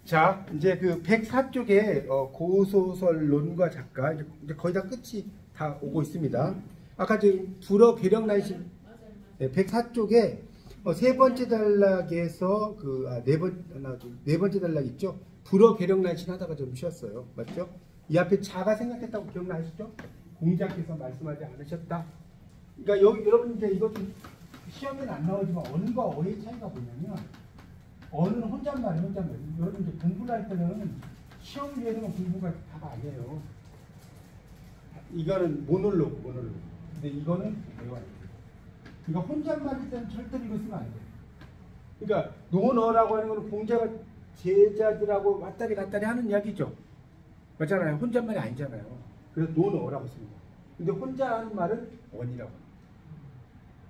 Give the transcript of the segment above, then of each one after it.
자, 이제 그 104쪽에 고소설론과 작가 이제 거의 다 끝이 다 오고 있습니다. 아까 지금 불어 괴력 난신 104쪽에 세 번째 단락에서 네 번째 단락 있죠? 불어 괴력 난신 하다가 좀 쉬었어요. 맞죠? 이 앞에 자가 생각했다고 기억나시죠? 공자께서 말씀하지 않으셨다. 그러니까 여기 여러분 이제 이것도 시험에는 안 나오지만 언과 어의 차이가 뭐냐면 어는 혼잣말이 혼잣말. 여러분 이제 공부를 할 때는 시험 위해서는 공부가 다가 아니에요. 이거는 모놀로그. 근데 이거는 대화. 그러니까 혼잣말일 때는 절대로 이거 쓰면 안 돼. 그러니까 노너라고 하는 거는 공자가 제자들하고 왔다리 갔다리 하는 이야기죠. 맞잖아요. 혼잣말이 아니잖아요. 그래서 노너라고 씁니다. 근데 혼자 하는 말은 원이라고 합니다.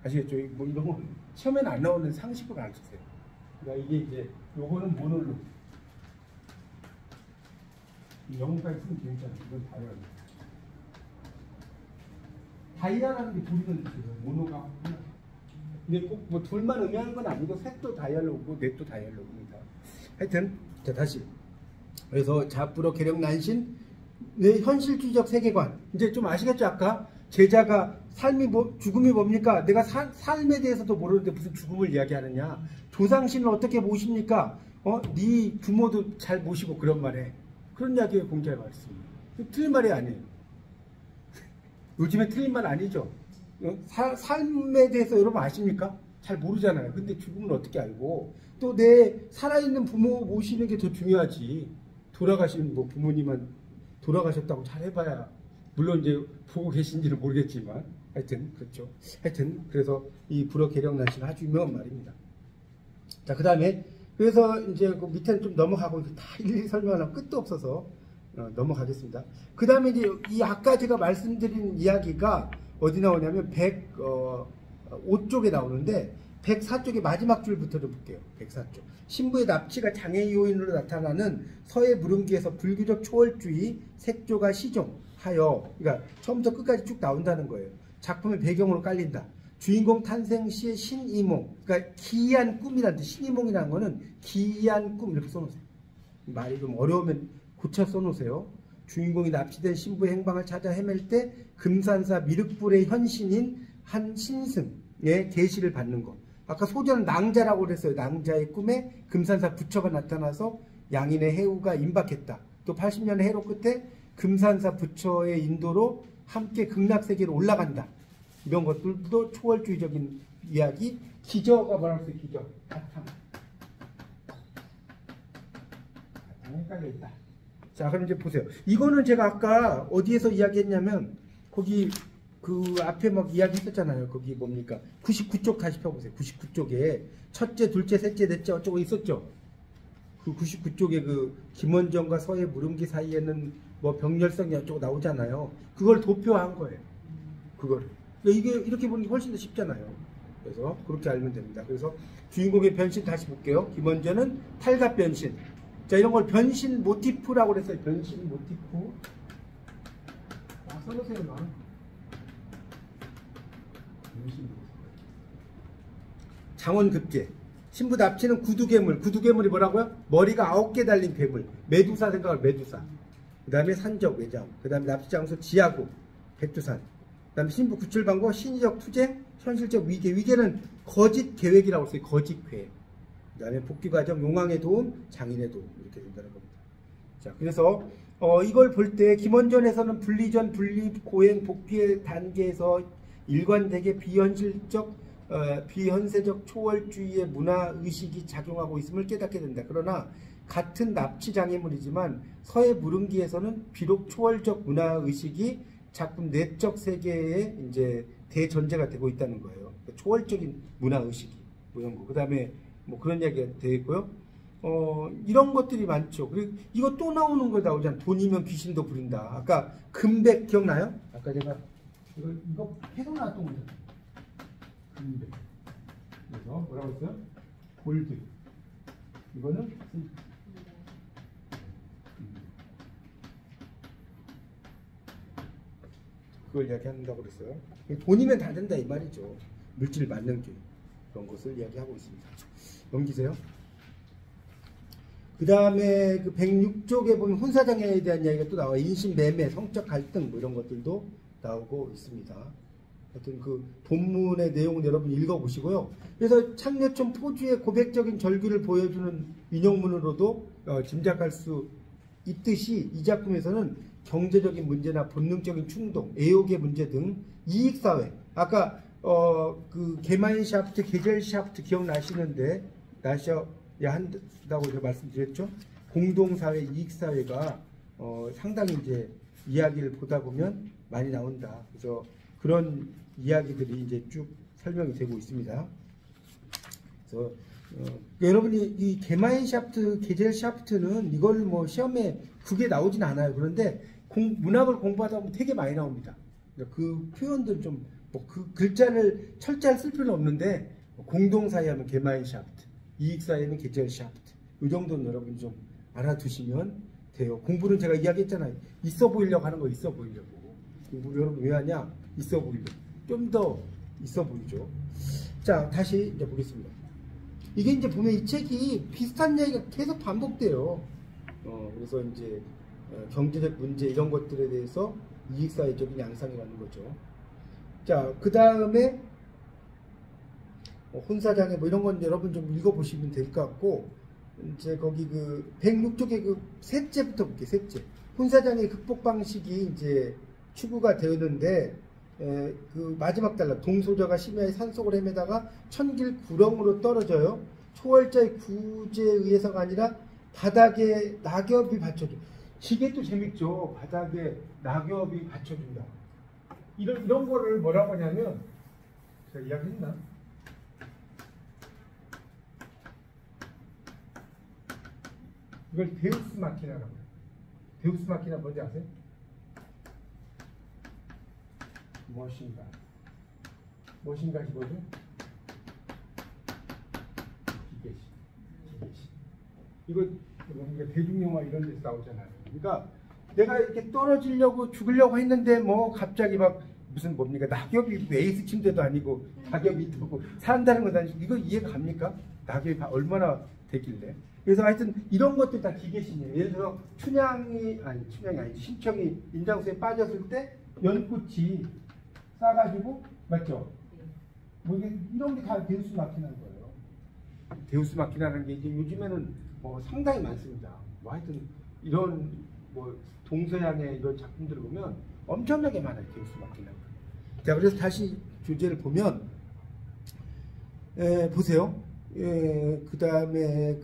아시겠죠? 뭐 이런 거 시험에는 안 나오는 상식으로 안 쓰세요. 그러니까 이게 이제 요거는 모놀로그. 영어까지 쓰면 재밌잖아요. 이건 다이아라는 게 둘이는 있어요. 모노가 하나. 근데 꼭 뭐 둘만 의미하는 건 아니고 셋도 다이얼로그고 넷도 다이얼로그입니다. 하여튼 자 다시 그래서 자불어 괴력 난신 내 현실주의적 세계관 이제 좀 아시겠죠? 아까 제자가 죽음이 뭡니까? 내가 삶에 대해서도 모르는데 무슨 죽음을 이야기하느냐? 조상신을 어떻게 모십니까? 네 부모도 잘 모시고 그런 말에 그런 이야기에 공자의 말씀입니다. 틀린 말이 아니에요. 요즘에 틀린 말 아니죠. 삶에 대해서 여러분 아십니까? 잘 모르잖아요. 근데 죽음을 어떻게 알고 또 내 살아있는 부모 모시는 게 더 중요하지. 돌아가신 뭐 부모님은 돌아가셨다고 잘 해봐야 물론 이제 보고 계신지는 모르겠지만 하여튼 그렇죠. 하여튼 그래서 이 불어 괴력 난신 아주 유명한 말입니다. 자 그 다음에 그래서 이제 그 밑에는 좀 넘어가고 다 일일이 설명하려면 끝도 없어서 넘어가겠습니다. 그 다음에 이제 이 아까 제가 말씀드린 이야기가 어디 나오냐면 105쪽에 나오는데 104쪽의 마지막 줄부터 좀 볼게요. 104쪽. 신부의 납치가 장애 요인으로 나타나는 서해 무릉기에서 불교적 초월주의 색조가 시종하여 그러니까 처음부터 끝까지 쭉 나온다는 거예요. 작품의 배경으로 깔린다. 주인공 탄생 시의 신이몽 그러니까 기이한 꿈이라는 뜻. 신이몽이라는 거는 기이한 꿈 이렇게 써놓으세요. 말이 좀 어려우면 고쳐 써놓으세요. 주인공이 납치된 신부의 행방을 찾아 헤맬 때 금산사 미륵불의 현신인 한 신승의 계시를 받는 것. 아까 소전은 낭자라고 그랬어요. 낭자의 꿈에 금산사 부처가 나타나서 양인의 해우가 임박했다. 또 80년의 해로 끝에 금산사 부처의 인도로 함께 극락세계로 올라간다. 이런 것들도 초월주의적인 이야기. 기저가 뭐라고 했어요? 기저. 바탕. 바탕에 깔려있다. 자, 그럼 이제 보세요. 이거는 제가 아까 어디에서 이야기했냐면 거기 그 앞에 막 이야기했었잖아요. 거기 뭡니까? 99쪽 다시 펴보세요. 99쪽에 첫째, 둘째, 셋째, 넷째 어쩌고 있었죠. 그 99쪽에 그 김원정과 서해 무릉기 사이에는 뭐 병렬성이 어쩌고 나오잖아요. 그걸 도표한 거예요. 그걸. 이게 이렇게 보는 게 훨씬 더 쉽잖아요. 그래서 그렇게 알면 됩니다. 그래서 주인공의 변신 다시 볼게요. 김원정은 탈갑 변신. 자, 이런 걸 변신 모티프라고 그랬어요. 변신 모티프. 써놓으세요, 막. 변신 모티프. 장원급제. 신부 납치는 구두괴물. 구두괴물이 뭐라고요? 머리가 9개 달린 괴물. 메두사 생각을 메두사. 그 다음에 산적 외장. 그 다음에 납치장소 지하구. 백두산. 그 다음에 신부 구출방법 신의적 투쟁. 현실적 위계. 위계는 거짓 계획이라고 했어요. 거짓 계획. 그 다음에 복귀과정, 용왕의 도움, 장인의 도움 이렇게 된다는 겁니다. 자, 그래서 이걸 볼 때 김원전에서는 분리전, 분리, 고행, 복귀의 단계에서 일관되게 비현세적 초월주의의 문화의식이 작용하고 있음을 깨닫게 된다. 그러나 같은 납치장애물이지만 서해 무릉기에서는 비록 초월적 문화의식이 작품 내적 세계에 이제 대전제가 되고 있다는 거예요. 초월적인 문화의식이 뭐 이런 거. 그 다음에 뭐 그런 이야기가 되어 있고요. 이런 것들이 많죠. 그리고 이거 또 나오는 거 나오잖아요. 돈이면 귀신도 부린다. 아까 금백 기억나요? 아까 제가 이거 계속 나왔던 거잖아요. 금백. 그래서 뭐라고 했어요? 골드. 이거는 그걸 이야기한다고 그랬어요. 돈이면 다 된다 이 말이죠. 물질 만능주의 그런 것을 이야기하고 있습니다. 넘기세요. 그 다음에 그 106쪽에 보면 혼사장애에 대한 이야기가 또 나와. 인신매매, 성적 갈등 뭐 이런 것들도 나오고 있습니다. 하여튼 그 본문의 내용은 여러분 읽어보시고요. 그래서 창녀촌 포주의 고백적인 절규를 보여주는 인용문으로도 짐작할 수 있듯이 이 작품에서는 경제적인 문제나 본능적인 충동, 애욕의 문제 등 이익사회, 아까 그 개마인 샤프트, 계절 샤프트 기억나시는데 나셔야 한다고 제가 말씀드렸죠. 공동사회, 이익사회가 상당히 이제 이야기를 보다 보면 많이 나온다. 그래서 그런 이야기들이 이제 쭉 설명이 되고 있습니다. 그래서 여러분이 이 개마인 샤프트, 계절 샤프트는 이걸 뭐 시험에 그게 나오진 않아요. 그런데 문학을 공부하다 보면 되게 많이 나옵니다. 그 표현들 좀 뭐 그 글자를 철자를 쓸 필요는 없는데 공동사회 하면 개마인 샤프트, 이익사회는 계절 샤프트, 이 정도는 여러분이 좀 알아두시면 돼요. 공부는 제가 이야기했잖아요. 있어 보이려고 하는 거, 있어 보이려고. 공부 여러분 왜 하냐? 있어 보이려고. 좀 더 있어 보이죠. 자, 다시 이제 보겠습니다. 이게 이제 보면 이 책이 비슷한 얘기가 계속 반복돼요. 그래서 이제 경제적 문제 이런 것들에 대해서 이익사회적인 양상이라는 거죠. 자, 그 다음에 혼사장애 뭐 이런 건 여러분 좀 읽어보시면 될 것 같고, 이제 거기 그 106쪽에 그 셋째부터 볼게요. 셋째. 혼사장애 극복 방식이 이제 추구가 되었는데, 그 마지막 단락, 동소저가 심야의 산속을 헤매다가 천길 구렁으로 떨어져요. 초월자의 구제에 의해서가 아니라 바닥에 낙엽이 받쳐줘. 이게 또 재밌죠. 바닥에 낙엽이 받쳐준다. 이런 거를 뭐라고 하냐면, 제가 이야기했나? 이걸 데우스 마키나라고 해요. 데우스 마키나 뭔지 아세요? 무엇인가? 무엇인가지 뭐죠? 기계식. 이거 대중영화 이런 데서 나오잖아요. 그러니까 내가 이렇게 떨어지려고 죽으려고 했는데 뭐 갑자기 막 무슨 뭡니까? 낙엽이 에이스 침대도 아니고 낙엽이 있고 산다는 건 아니고 이거 이해가 갑니까? 낙엽이 얼마나 되길래? 그래서 하여튼 이런 것들 다 기계신이에요. 예를 들어 춘향이 아니지 신청이 인장수에 빠졌을 때 연꽃이 싸가지고 맞죠? 뭐 이런 게 다 데우스 마키나인 거예요. 데우스 마키나라는 게 이제 요즘에는 상당히 많습니다. 뭐 하여튼 이런 뭐 동서양의 이런 작품들을 보면 엄청나게 많아요. 데우스 마키나. 자, 그래서 다시 주제를 보면 보세요. 그 다음에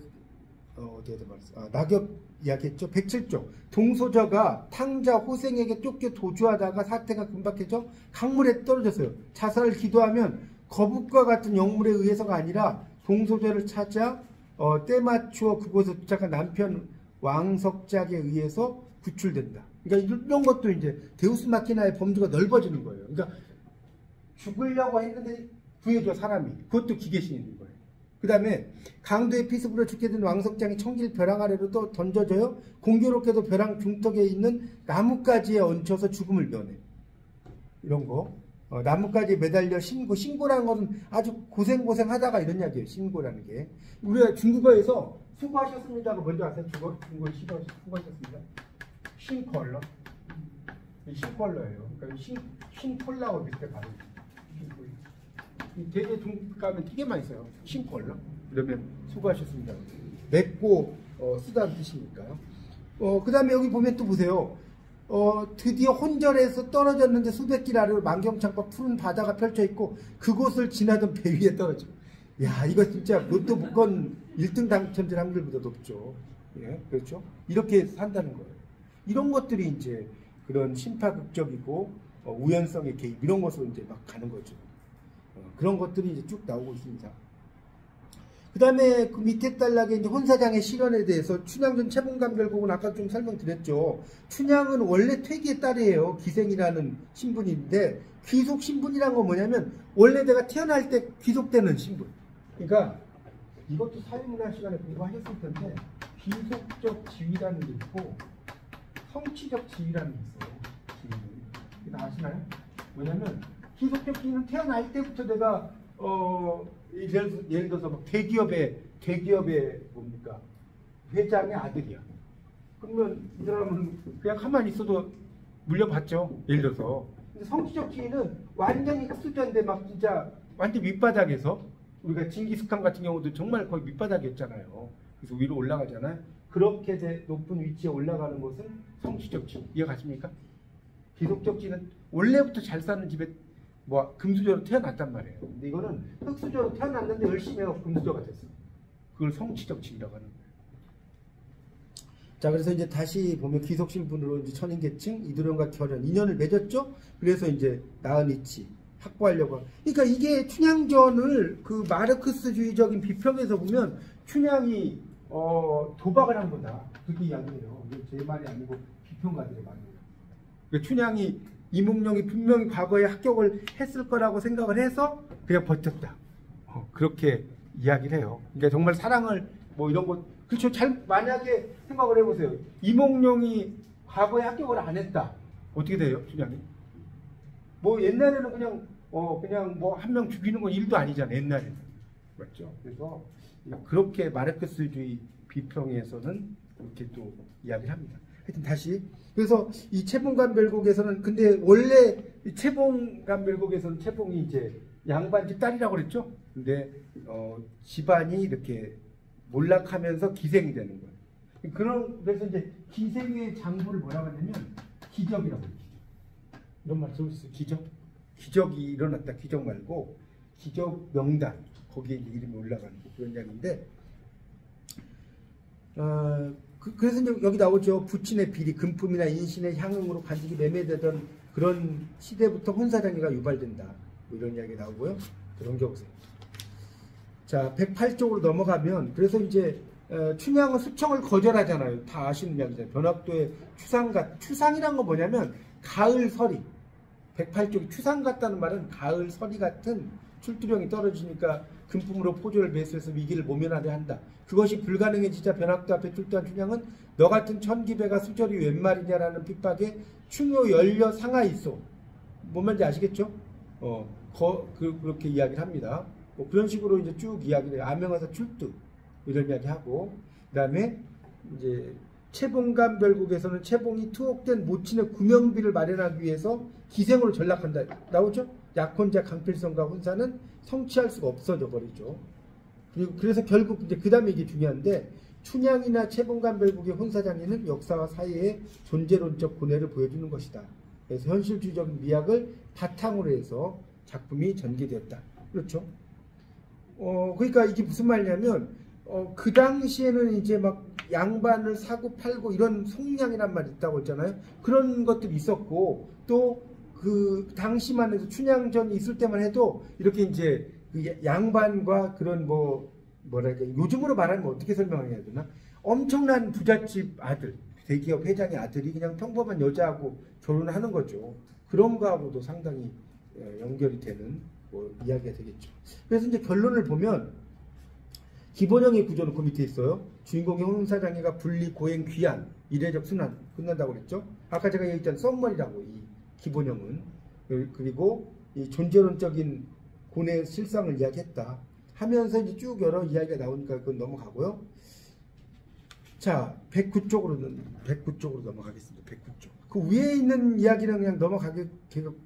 어디에다 말했어? 낙엽 이야기했죠. 107쪽. 동소저가 탕자 호생에게 쫓겨 도주하다가 사태가 금박해져 강물에 떨어졌어요. 자살을 기도하면 거북과 같은 영물에 의해서가 아니라 동소저를 찾아 때맞추어 그곳에 도착한 남편 왕석작에 의해서 구출된다. 그러니까 이런 것도 이제 데우스 마키나의 범주가 넓어지는 거예요. 그러니까 죽으려고 했는데 구해줘 사람이. 그것도 기계신인 거예요. 그 다음에 강도의 피습으로 죽게 된 왕석장이 청길 벼랑 아래로 또 던져져요. 공교롭게도 벼랑 중턱에 있는 나뭇가지에 얹혀서 죽음을 면해. 이런 거. 나뭇가지에 매달려 신고라는 것은 아주 고생하다가 이런 이야기예요. 신고라는 게. 우리가 중국어에서 수고하셨습니다가 먼저 아세요? 중국어 수고하셨습니다. 신컬러. 신컬러예요. 그러니까 신콜라고 비슷해 가는 되게 중국 가면 되게 많이 써요. 신컬러. 그러면 수고하셨습니다. 맺고 쓰다는 뜻이니까요. 그 다음에 여기 보면 또 보세요. 드디어 혼절에서 떨어졌는데 수백 길 아래로 만경창과 푸른 바다가 펼쳐있고 그곳을 지나던 배 위에 떨어져. 야, 이거 진짜 로또 복권 1등 당첨될 확률보다 높죠. 예, 그렇죠? 이렇게 산다는 거예요. 이런 것들이 이제 그런 심파극적이고 우연성의 개입 이런 것으로 이제 막 가는 거죠. 그런 것들이 이제 쭉 나오고 있습니다. 그 다음에 그 밑에 단락에 이제 혼사장의 실현에 대해서 춘향전 채봉감 결국은 아까 좀 설명드렸죠. 춘향은 원래 퇴기의 딸이에요. 기생이라는 신분인데 귀속 신분이란 건 뭐냐면 원래 내가 태어날 때 귀속되는 신분. 그러니까 이것도 사회문화 시간에 공부하셨을 텐데 귀속적 지위라는 게 있고 성취적 지위라는 게 있어요. 지위. 다 아시나요? 뭐냐면 귀속적 지위는 태어날 때부터 내가 예를 들어서 막 대기업에 뭡니까 회장의 아들이야. 그러면 이 사람은 그냥 가만히 있어도 물려받죠. 예를 들어서. 근데 성취적 지위는 완전히 흑수저인데 막 진짜 완전 밑바닥에서 우리가 징기스칸 같은 경우도 정말 거의 밑바닥이었잖아요. 그래서 위로 올라가잖아요. 그렇게 높은 위치에 올라가는 것은 성취적 지위. 이해가십니까? 기속적 지위는 원래부터 잘 사는 집에 뭐 금수저로 태어났단 말이에요. 근데 이거는 흑수저로 태어났는데 열심히 해서 금수저가 됐어요. 그걸 성취적 지위라고 하는 거예요. 자, 그래서 이제 다시 보면 귀속신분으로 이제 천인계층, 이두령과 결연, 인연을 맺었죠? 그래서 이제 나은 이치, 확보하려고. 그러니까 이게 춘향전을 그 마르크스주의적인 비평에서 보면 춘향이 도박을 한 거다. 그렇게 이야기해요. 이게 제 말이 아니고 비평가들의 말이에요. 그러니까 춘향이 이몽룡이 분명히 과거에 합격을 했을 거라고 생각을 해서 그냥 버텼다. 그렇게 이야기를 해요. 그러니까 정말 사랑을 뭐 이런 것 그렇죠. 만약에 생각을 해보세요. 이몽룡이 과거에 합격을 안 했다. 어떻게 돼요, 춘향이? 뭐 옛날에는 그냥 뭐 한 명 죽이는 건 일도 아니잖아요. 옛날에는 맞죠. 그래서 그렇게 마르크스주의 비평에서는 이렇게 또 이야기를 합니다. 하여튼 다시 그래서 이 채봉관별곡에서는 근데 원래 이 채봉관별곡에서는 채봉이 이제 양반집 딸이라고 그랬죠. 근데 집안이 이렇게 몰락하면서 기생이 되는 거예요. 그래서 이제 기생의 장부를 뭐라고 하냐면 기적이라고 해요. 이런 말 들어보셨어요? 기적이 일어났다. 기적 말고 기적 명단 거기에 이름이 올라가는 그런 이야기인데 그래서 이제 여기 나오죠. 부친의 비리, 금품이나 인신의 향응으로 관직이 매매되던 그런 시대부터 혼사장애가 유발된다. 뭐 이런 이야기 나오고요. 넘겨보세요. 자, 108쪽으로 넘어가면 그래서 이제 춘향은 수청을 거절하잖아요. 다 아시는 이야기잖아요. 변학도의 추상이란 건 뭐냐면 가을 서리. 108쪽이 추상 같다는 말은 가을 서리 같은 출두령이 떨어지니까 금품으로 포조를 매수해서 위기를 모면하려 한다. 그것이 불가능해지자 변학도 앞에 출두한 춘향은 너 같은 천기배가 수절이 웬 말이냐라는 핍박에 충효 열려 상하 있어. 뭔 말인지 아시겠죠? 그렇게 이야기를 합니다. 뭐 그런 식으로 이제 쭉 이야기를 해요. 암명하사 출두 이런 이야기하고 그 다음에 이제 채봉관별곡에서는 채봉이 투옥된 모친의 구명비를 마련하기 위해서 기생으로 전락한다. 나오죠? 약혼자 강필성과 혼사는 성취할 수가 없어져 버리죠. 그리고 그래서 결국 이제 그 다음에 이게 중요한데 춘향이나 채봉관별곡의 혼사장애는 역사와 사회의 존재론적 고뇌를 보여주는 것이다. 그래서 현실주의적인 미학을 바탕으로 해서 작품이 전개되었다. 그렇죠? 그러니까 이게 무슨 말이냐면 그 당시에는 이제 막 양반을 사고 팔고 이런 속량이란 말이 있다고 했잖아요. 그런 것들이 있었고 또 그 당시만 해도 춘향전이 있을 때만 해도 이렇게 이제 그 양반과 그런 뭐랄까 요즘으로 말하면 어떻게 설명해야 되나? 엄청난 부잣집 아들, 대기업 회장의 아들이 그냥 평범한 여자하고 결혼하는 거죠. 그런 거하고도 상당히 연결이 되는 이야기가 되겠죠. 그래서 이제 결론을 보면 기본형의 구조는 그 밑에 있어요. 주인공의 혼사장애가 분리, 고행, 귀한, 이례적 순환 끝난다고 그랬죠. 아까 제가 얘기했던 썸머리라고 이 기본형은 그리고 이 존재론적인 고뇌의 실상을 이야기했다 하면서 이제 쭉 여러 이야기가 나오니까 그건 넘어가고요. 자, 109쪽으로 넘어가겠습니다. 109쪽. 그 위에 있는 이야기는 그냥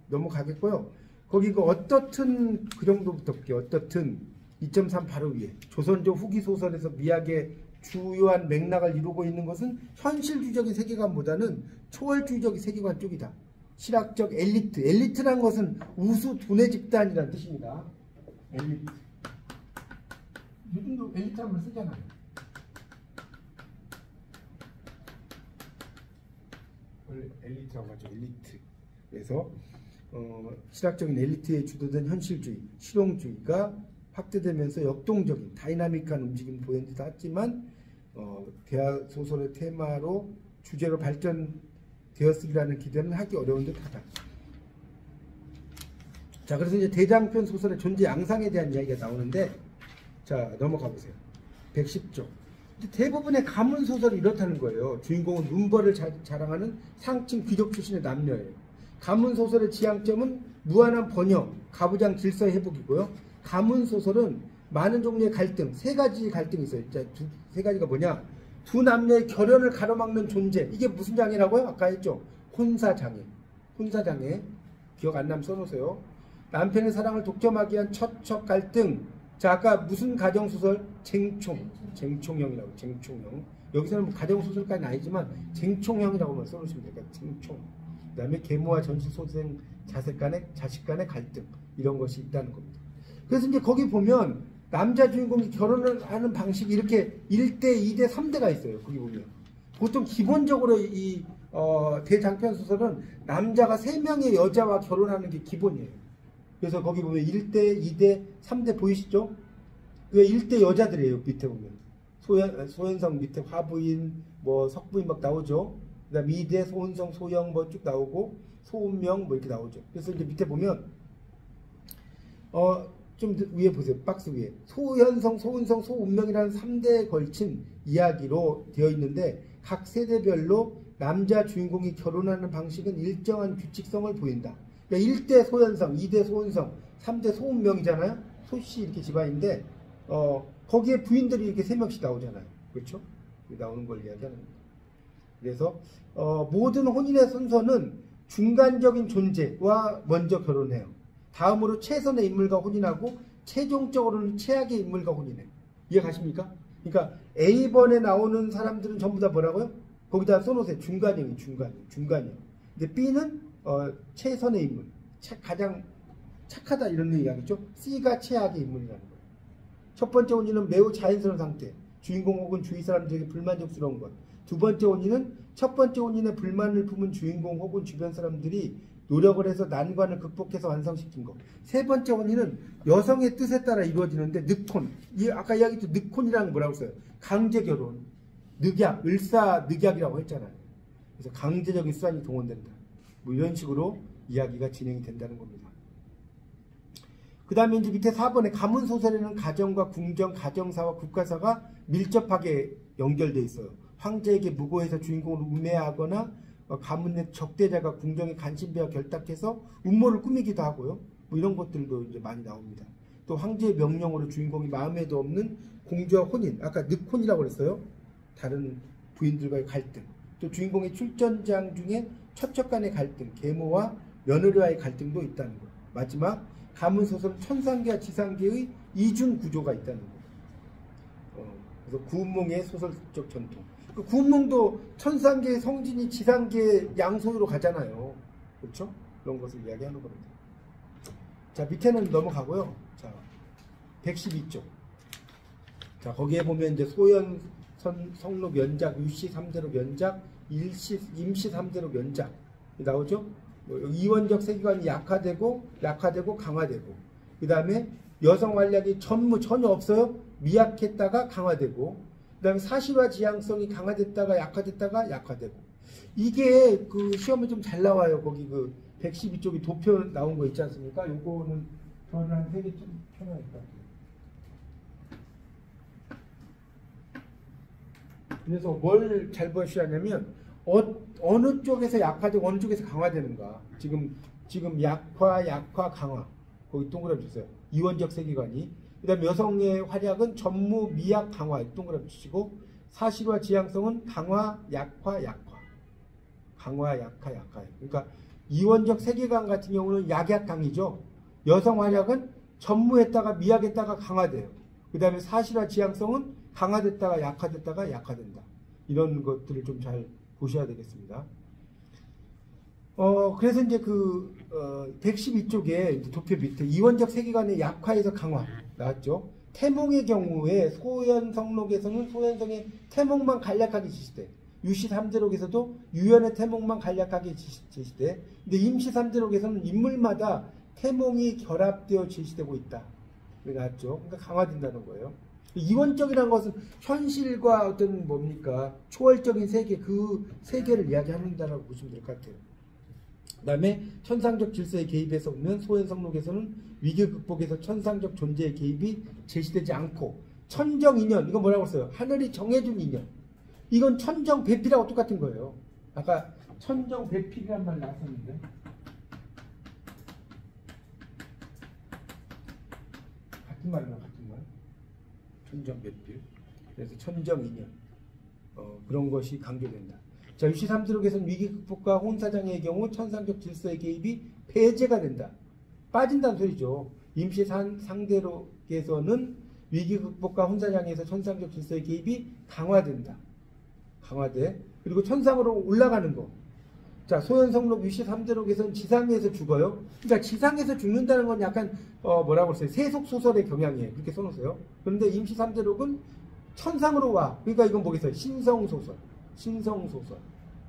넘어가겠고요. 거기 그 어떻든 그 정도부터 볼게요. 어떻든 2.3 바로 위에 조선조 후기 소설에서 미학의 주요한 맥락을 이루고 있는 것은 현실주의적인 세계관보다는 초월주의적인 세계관 쪽이다. 실학적 엘리트. 엘리트란 것은 우수 돈의 집단이라는 뜻입니다. 엘리트. 요즘도 엘리트란 말 쓰잖아요. 원래 엘리트라고 하죠. 엘리트. 그래서 실학적인 엘리트에 주도된 현실주의, 실용주의가 확대되면서 역동적인 다이나믹한 움직임을 보였다 했지만 대하 소설의 테마로 주제로 발전되었으리라는 기대는 하기 어려운 듯하다. 자, 그래서 이제 대장편 소설의 존재 양상에 대한 이야기가 나오는데 자, 넘어가 보세요. 110쪽. 대부분의 가문 소설이 이렇다는 거예요. 주인공은 문벌을 자랑하는 상층 귀족 출신의 남녀예요. 가문 소설의 지향점은 무한한 번영, 가부장 질서의 회복이고요. 가문 소설은 많은 종류의 갈등, 세 가지 갈등이 있어요. 세 가지가 뭐냐? 두 남녀의 결연을 가로막는 존재. 이게 무슨 장애라고요? 아까 했죠. 혼사장애. 혼사장애. 기억 안 나면 써놓으세요. 남편의 사랑을 독점하기 위한 처척 갈등. 자, 아까 무슨 가정소설? 쟁총형이라고. 쟁총형. 여기서는 뭐 가정소설까지는 아니지만 쟁총형이라고만 써놓으시면 될까요? 쟁총. 그 다음에 계모와 전시소생 자식 간의 갈등. 이런 것이 있다는 겁니다. 그래서 이제 거기 보면 남자 주인공이 결혼을 하는 방식이 이렇게 1대, 2대, 3대가 있어요. 거기 보면. 보통 기본적으로 이 대장편 소설은 남자가 3명의 여자와 결혼하는 게 기본이에요. 그래서 거기 보면 1대, 2대, 3대 보이시죠? 그 1대 여자들이에요. 밑에 보면. 소현성 밑에 화부인, 뭐 석부인 막 나오죠. 그 다음 2대 소은성, 소영 뭐 쭉 나오고 소은명 뭐 이렇게 나오죠. 그래서 이제 밑에 보면 좀 위에 보세요. 박스 위에. 소현성, 소은성, 소운명이라는 3대에 걸친 이야기로 되어 있는데 각 세대별로 남자 주인공이 결혼하는 방식은 일정한 규칙성을 보인다. 그러니까 1대 소현성, 2대 소은성, 3대 소운명이잖아요. 소씨 이렇게 집안인데 거기에 부인들이 이렇게 3명씩 나오잖아요. 그렇죠? 나오는 걸 이야기하는 겁니다. 그래서 모든 혼인의 순서는 중간적인 존재와 먼저 결혼해요. 다음으로 최선의 인물과 혼인하고 최종적으로는 최악의 인물과 혼인해요. 이해가십니까? 그러니까 A번에 나오는 사람들은 전부 다 뭐라고요? 거기다 써놓으세요. 중간형. 근데 B는 최선의 인물, 가장 착하다 이런 이야기죠. C가 최악의 인물이라는 거예요. 첫 번째 혼인은 매우 자연스러운 상태, 주인공 혹은 주위 사람들에게 불만족스러운 것. 두 번째 혼인은 첫 번째 혼인에 불만을 품은 주인공 혹은 주변 사람들이 노력을 해서 난관을 극복해서 완성시킨 것. 세 번째 혼인은 여성의 뜻에 따라 이루어지는데 늑혼. 아까 이야기했죠. 늑혼이라는 뭐라고 써요? 강제결혼, 늑약, 을사늑약이라고 했잖아요. 그래서 강제적인 수단이 동원된다. 뭐 이런 식으로 이야기가 진행이 된다는 겁니다. 그 다음에 이제 밑에 4번에 가문소설에는 가정과 궁정, 가정사와 국가사가 밀접하게 연결되어 있어요. 황제에게 무고해서 주인공을 음해하거나 가문 내 적대자가 궁정의 간신배와 결탁해서 음모를 꾸미기도 하고요. 뭐 이런 것들도 이제 많이 나옵니다. 또 황제의 명령으로 주인공이 마음에도 없는 공주와 혼인, 아까 늑혼이라고 그랬어요. 다른 부인들과의 갈등. 또 주인공의 출전장 중에 처척 간의 갈등, 계모와 며느리와의 갈등도 있다는 것. 마지막 가문소설은 천상계와 지상계의 이중 구조가 있다는 것. 그래서 구운몽의 소설적 전통. 구운몽도 천상계의 성진이 지상계의 양소유로 가잖아요. 그렇죠? 그런 것을 이야기하는 겁니다. 자, 밑에는 넘어가고요. 자, 112쪽. 자, 거기에 보면 이제 소연 성록 연작, 유씨 3대로 연작, 임씨 3대로 연작 나오죠? 이원적 세계관이 약화되고 강화되고, 그 다음에 여성 활약이 전혀 없어요. 미약했다가 강화되고, 그 다음에 사실화 지향성이 강화됐다가 약화되고. 이게 그 시험에 좀 잘 나와요. 거기 그 112쪽이 도표 나온 거 있지 않습니까? 요거는 저는 한 3개 좀 펴놔야겠다. 그래서 뭘 잘 보셔야 하냐면 어느 쪽에서 약화되고 어느 쪽에서 강화되는가. 지금 약화, 강화. 거기 동그라미 주세요. 이원적 세계관이. 그 다음에 여성의 활약은 전무, 미약, 강화. 동그라미 주시고, 사실화 지향성은 강화, 약화. 강화, 약화. 그러니까 이원적 세계관 같은 경우는 약약강이죠. 여성 활약은 전무했다가 미약했다가 강화돼요. 그 다음에 사실화 지향성은 강화됐다가 약화된다. 이런 것들을 좀 잘 보셔야 되겠습니다. 그래서 이제 112쪽에 도표 밑에 이원적 세계관의 약화에서 강화 나왔죠. 태몽의 경우에 소현성록에서는 소현성의 태몽만 간략하게 지시돼. 유씨 3대록에서도 유연의 태몽만 간략하게 제시돼. 근데 임씨 3대록에서는 인물마다 태몽이 결합되어 제시되고 있다. 나왔죠. 그러니까 강화된다는 거예요. 이원적이라는 것은 현실과 어떤 뭡니까? 초월적인 세계, 그 세계를 이야기한다라고 보시면 될 것 같아요. 그 다음에 천상적 질서의 개입에서 보면 소현성록에서는 위기 극복에서 천상적 존재의 개입이 제시되지 않고, 천정인연, 이건 뭐라고 써요? 하늘이 정해준 인연. 이건 천정배필하고 똑같은 거예요. 아까 천정배필이란 말 나왔었는데, 같은 말이나 같은 말. 천정배필. 그래서 천정인연. 그런 것이 강조된다. 자, 유시 3대록에서는 위기 극복과 혼사장애의 경우 천상적 질서의 개입이 배제가 된다. 빠진다는 소리죠. 임시 상대록에서는 위기 극복과 혼사장애에서 천상적 질서의 개입이 강화된다. 강화돼. 그리고 천상으로 올라가는 거. 자, 소현성록 유시 3대록에서는 지상에서 죽어요. 그러니까 지상에서 죽는다는 건 약간 뭐라고 했어요? 세속 소설의 경향이에요. 그렇게 써놓으세요. 그런데 임시 3대록은 천상으로 와. 그러니까 이건 뭐겠어요? 신성소설. 신성소설.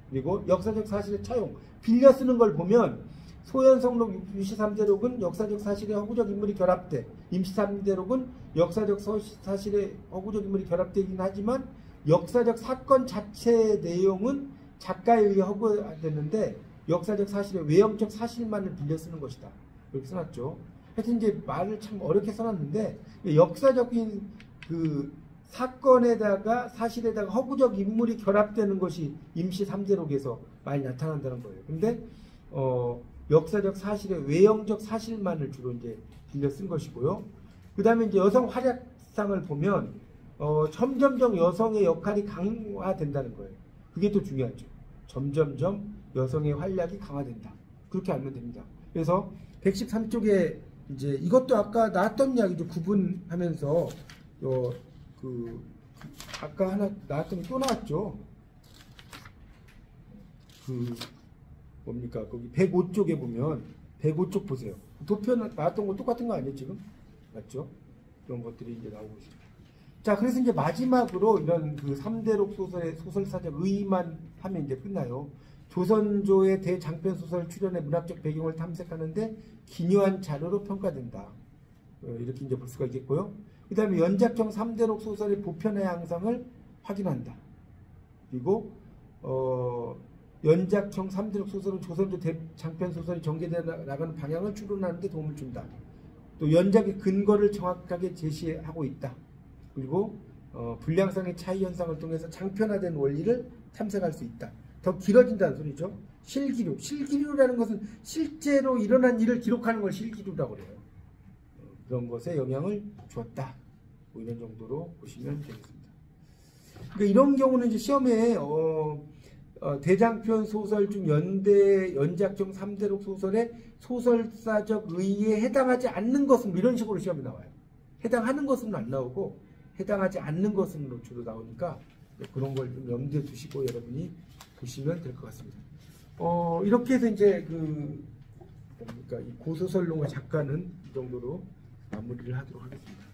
그리고 역사적 사실의 차용. 빌려 쓰는 걸 보면 소현성록 유시 3대록은 역사적 사실의 허구적 인물이 결합돼. 임시 3대록은 역사적 사실의 허구적 인물이 결합되긴 하지만 역사적 사건 자체의 내용은 작가에 의해 허구됐는데 역사적 사실의 외형적 사실만을 빌려 쓰는 것이다. 이렇게 써놨죠. 하여튼 이제 말을 참 어렵게 써놨는데 역사적인 그 사건에다가 사실에다가 허구적 인물이 결합되는 것이 임시 3대록에서 많이 나타난다는 거예요. 근데 역사적 사실의 외형적 사실만을 주로 이제 빌려 쓴 것이고요. 그 다음에 이제 여성 활약상을 보면 점점점 여성의 역할이 강화된다는 거예요. 그게 또 중요하죠. 점점점 여성의 활약이 강화된다. 그렇게 알면 됩니다. 그래서 113쪽에 이제 이것도 아까 나왔던 이야기도 구분하면서 아까 하나 나왔던 게 또 나왔죠. 뭡니까? 거기 105쪽에 보면 105쪽 보세요. 도표 나왔던 거 똑같은 거 아니에요, 지금? 맞죠? 그런 것들이 이제 나오고 있습니다. 자, 그래서 이제 마지막으로 이런 그 3대록 소설의 소설사적 의의만 하면 이제 끝나요. 조선조의 대장편 소설 출연의 문학적 배경을 탐색하는데 기묘한 자료로 평가된다. 이렇게 이제 볼 수가 있겠고요. 그 다음에 연작형 3대록 소설의 보편의 양상을 확인한다. 그리고 연작형 3대록 소설은 조선조 대장편 소설이 전개되어 나가는 방향을 추론하는 데 도움을 준다. 또 연작의 근거를 정확하게 제시하고 있다. 그리고 분량상의 차이 현상을 통해서 장편화된 원리를 탐색할 수 있다. 더 길어진다는 소리죠. 실기류. 실기류라는 것은 실제로 일어난 일을 기록하는 걸 실기류라고 그래요. 그런 것에 영향을 주었다. 뭐 이런 정도로 보시면 되겠습니다. 그러니까 이런 경우는 이제 시험에 대장편 소설 중 연작형 3대록 소설의 소설사적 의의에 해당하지 않는 것은 이런 식으로 시험에 나와요. 해당하는 것은 안 나오고 해당하지 않는 것으로 주로 나오니까 그런 걸 좀 염두에 두시고 여러분이 보시면 될 것 같습니다. 이렇게 해서 이제 이 고소설론의 작가는 이 정도로 마무리를 하도록 하겠습니다.